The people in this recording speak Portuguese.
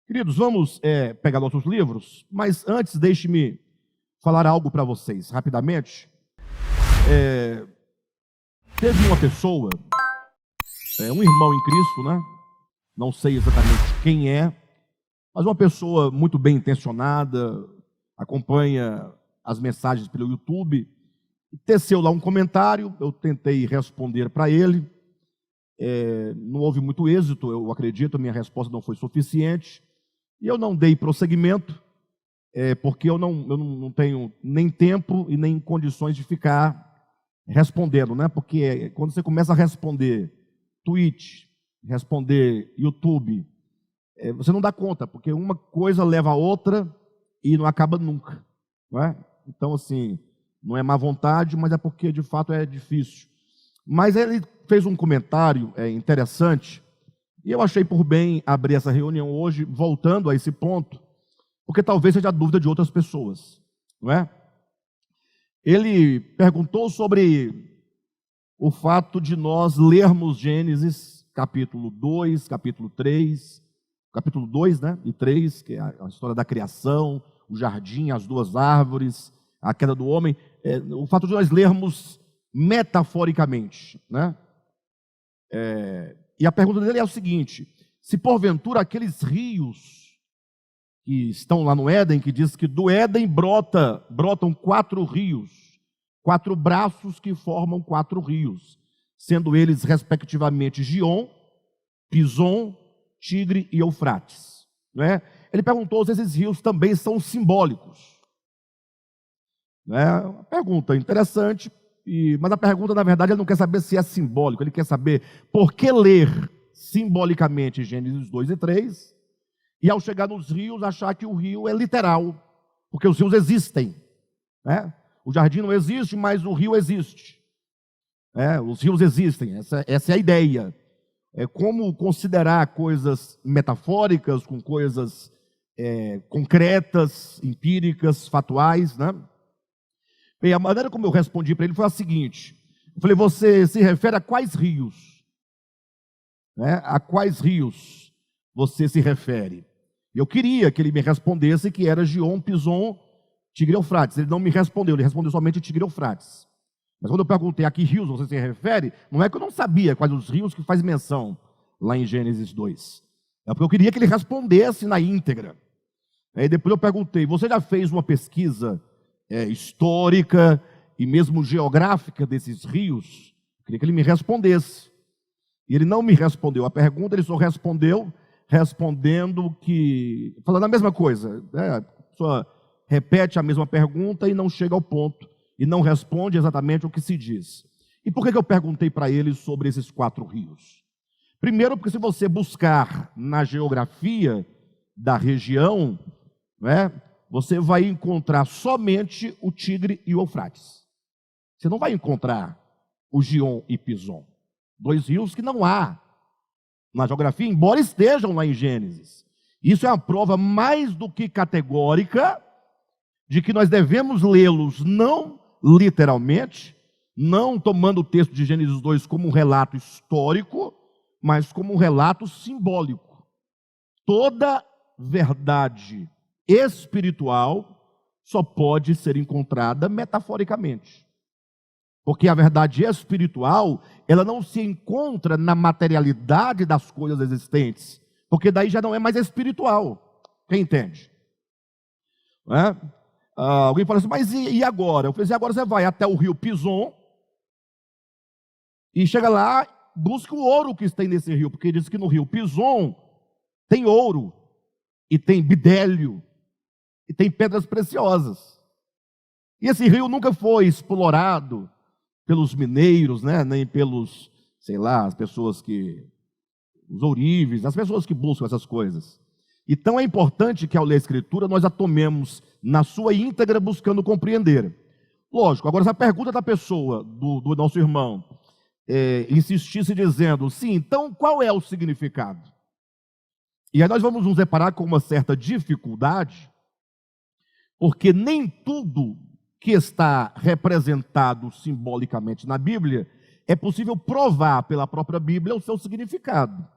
Queridos, vamos pegar nossos livros, mas antes deixe-me falar algo para vocês, rapidamente. Teve uma pessoa, um irmão em Cristo, né? Não sei exatamente quem é, mas uma pessoa muito bem intencionada, acompanha as mensagens pelo YouTube, teceu lá um comentário, eu tentei responder para ele, não houve muito êxito, eu acredito, a minha resposta não foi suficiente, e eu não dei prosseguimento, porque eu não tenho nem tempo e nem condições de ficar respondendo, né? Porque quando você começa a responder Twitch, responder YouTube, você não dá conta, porque uma coisa leva a outra e não acaba nunca, não é? Então, assim, não é má vontade, mas é porque de fato é difícil. Mas ele fez um comentário interessante, e eu achei por bem abrir essa reunião hoje, voltando a esse ponto, porque talvez seja a dúvida de outras pessoas, não é? Ele perguntou sobre o fato de nós lermos Gênesis capítulo 2, capítulo 3, capítulo 2, né, e 3, que é a história da criação, o jardim, as duas árvores, a queda do homem, o fato de nós lermos metaforicamente, né? E a pergunta dele é o seguinte: se porventura aqueles rios que estão lá no Éden, que diz que do Éden brotam 4 rios, 4 braços que formam 4 rios, sendo eles respectivamente Gion, Pison, Tigre e Eufrates, não é? Ele perguntou se esses rios também são simbólicos. Uma pergunta interessante, mas a pergunta, na verdade, ele não quer saber se é simbólico, ele quer saber por que ler simbolicamente Gênesis 2 e 3, e ao chegar nos rios, achar que o rio é literal, porque os rios existem, né? O jardim não existe, mas o rio existe. Os rios existem, essa é a ideia. Como considerar coisas metafóricas com coisas concretas, empíricas, fatuais, né? Bem, a maneira como eu respondi para ele foi a seguinte: eu falei, você se refere a quais rios? A quais rios você se refere? Eu queria que ele me respondesse que era Gion, Pison, Tigre e Eufrates. Ele não me respondeu, ele respondeu somente Tigre e Eufrates. Mas quando eu perguntei a que rios você se refere, não é que eu não sabia quais os rios que faz menção lá em Gênesis 2. É porque eu queria que ele respondesse na íntegra. Aí depois eu perguntei, você já fez uma pesquisa histórica e mesmo geográfica desses rios? Eu queria que ele me respondesse. E ele não me respondeu a pergunta, ele só respondendo que, falando a mesma coisa, a pessoa repete a mesma pergunta e não chega ao ponto, e não responde exatamente o que se diz. E por que eu perguntei para ele sobre esses 4 rios? Primeiro, porque se você buscar na geografia da região, você vai encontrar somente o Tigre e o Eufrates. Você não vai encontrar o Gion e Pison, 2 rios que não há na geografia, embora estejam lá em Gênesis. Isso é uma prova mais do que categórica de que nós devemos lê-los não literalmente, não tomando o texto de Gênesis 2 como um relato histórico, mas como um relato simbólico. Toda verdade espiritual só pode ser encontrada metaforicamente. Porque a verdade espiritual, ela não se encontra na materialidade das coisas existentes, porque daí já não é mais espiritual. Quem entende? Alguém fala assim, mas e agora? Eu falei assim, agora você vai até o rio Pison e chega lá, busca o ouro que tem nesse rio, porque diz que no rio Pison tem ouro, e tem bidélio, e tem pedras preciosas. E esse rio nunca foi explorado pelos mineiros, nem pelos, as pessoas os ourives, as pessoas que buscam essas coisas. Então é importante que ao ler a Escritura nós a tomemos na sua íntegra buscando compreender. Lógico, agora essa pergunta da pessoa, do nosso irmão, insistisse dizendo, sim, então qual é o significado? E aí nós vamos nos deparar com uma certa dificuldade, porque nem tudo que está representado simbolicamente na Bíblia é possível provar pela própria Bíblia o seu significado.